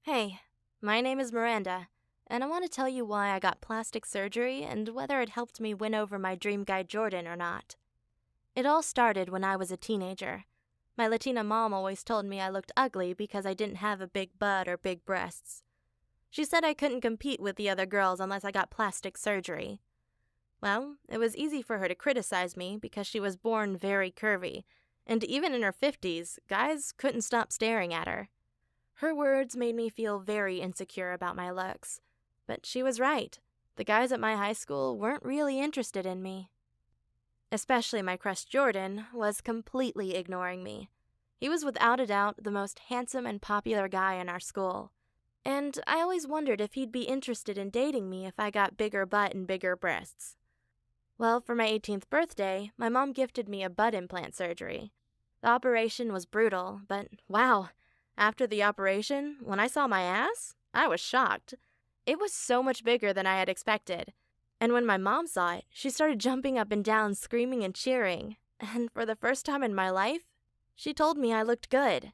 Hey, my name is Miranda, and I want to tell you why I got plastic surgery and whether it helped me win over my dream guy Jordan or not. It all started when I was a teenager. My Latina mom always told me I looked ugly because I didn't have a big butt or big breasts. She said I couldn't compete with the other girls unless I got plastic surgery. Well, it was easy for her to criticize me because she was born very curvy, and even in her 50s, guys couldn't stop staring at her. Her words made me feel very insecure about my looks, but she was right. The guys at my high school weren't really interested in me. Especially my crush Jordan was completely ignoring me. He was without a doubt the most handsome and popular guy in our school, and I always wondered if he'd be interested in dating me if I got bigger butt and bigger breasts. Well, for my 18th birthday, my mom gifted me a butt implant surgery. The operation was brutal, but wow, after the operation, when I saw my ass, I was shocked. It was so much bigger than I had expected. And when my mom saw it, she started jumping up and down, screaming and cheering. And for the first time in my life, she told me I looked good.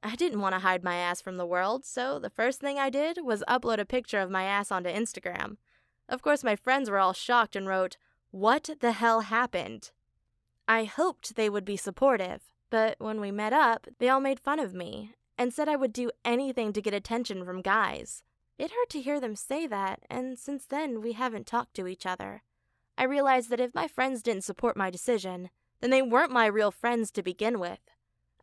I didn't want to hide my ass from the world, so the first thing I did was upload a picture of my ass onto Instagram. Of course, my friends were all shocked and wrote, "What the hell happened?" I hoped they would be supportive, but when we met up, they all made fun of me and said I would do anything to get attention from guys. It hurt to hear them say that, and since then we haven't talked to each other. I realized that if my friends didn't support my decision, then they weren't my real friends to begin with.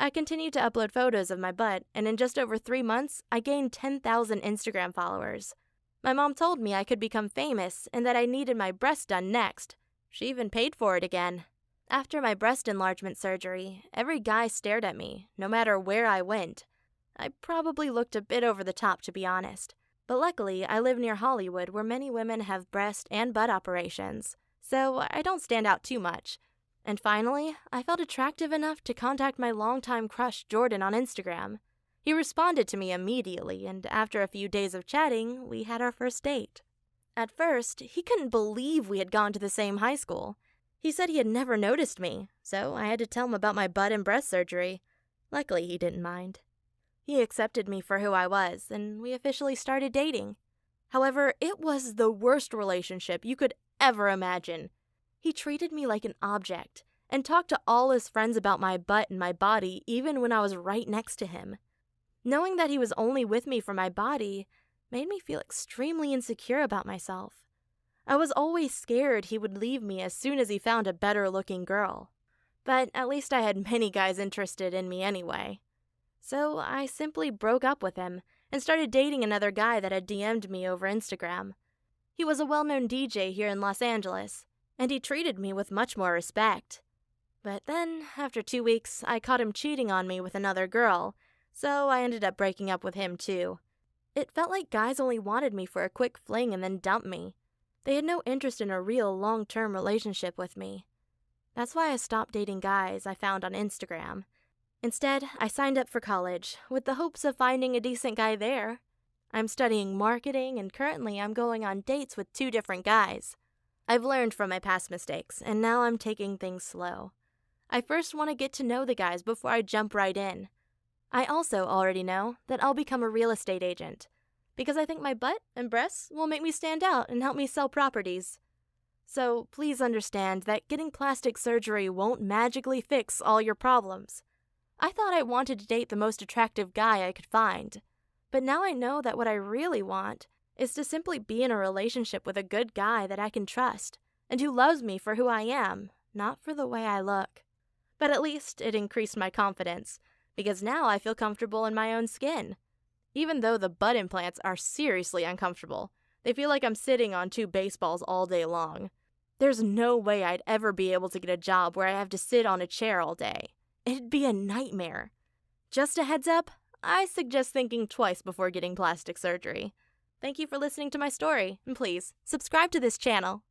I continued to upload photos of my butt, and in just over 3 months, I gained 10,000 Instagram followers. My mom told me I could become famous and that I needed my breast done next. She even paid for it again. After my breast enlargement surgery, every guy stared at me, no matter where I went. I probably looked a bit over the top, to be honest. But luckily, I live near Hollywood where many women have breast and butt operations, so I don't stand out too much. And finally, I felt attractive enough to contact my longtime crush Jordan on Instagram. He responded to me immediately, and after a few days of chatting, we had our first date. At first, he couldn't believe we had gone to the same high school. He said he had never noticed me, so I had to tell him about my butt and breast surgery. Luckily, he didn't mind. He accepted me for who I was, and we officially started dating. However, it was the worst relationship you could ever imagine. He treated me like an object, and talked to all his friends about my butt and my body even when I was right next to him. Knowing that he was only with me for my body made me feel extremely insecure about myself. I was always scared he would leave me as soon as he found a better-looking girl. But at least I had many guys interested in me anyway. So I simply broke up with him and started dating another guy that had DM'd me over Instagram. He was a well-known DJ here in Los Angeles, and he treated me with much more respect. But then, after 2 weeks, I caught him cheating on me with another girl, so I ended up breaking up with him too. It felt like guys only wanted me for a quick fling and then dumped me. They had no interest in a real long-term relationship with me. That's why I stopped dating guys I found on Instagram. Instead, I signed up for college, with the hopes of finding a decent guy there. I'm studying marketing, and currently I'm going on dates with 2 different guys. I've learned from my past mistakes, and now I'm taking things slow. I first want to get to know the guys before I jump right in. I also already know that I'll become a real estate agent, because I think my butt and breasts will make me stand out and help me sell properties. So please understand that getting plastic surgery won't magically fix all your problems. I thought I wanted to date the most attractive guy I could find, but now I know that what I really want is to simply be in a relationship with a good guy that I can trust, and who loves me for who I am, not for the way I look. But at least it increased my confidence, because now I feel comfortable in my own skin. Even though the butt implants are seriously uncomfortable, they feel like I'm sitting on 2 baseballs all day long. There's no way I'd ever be able to get a job where I have to sit on a chair all day. It'd be a nightmare. Just a heads up, I suggest thinking twice before getting plastic surgery. Thank you for listening to my story, and please, subscribe to this channel.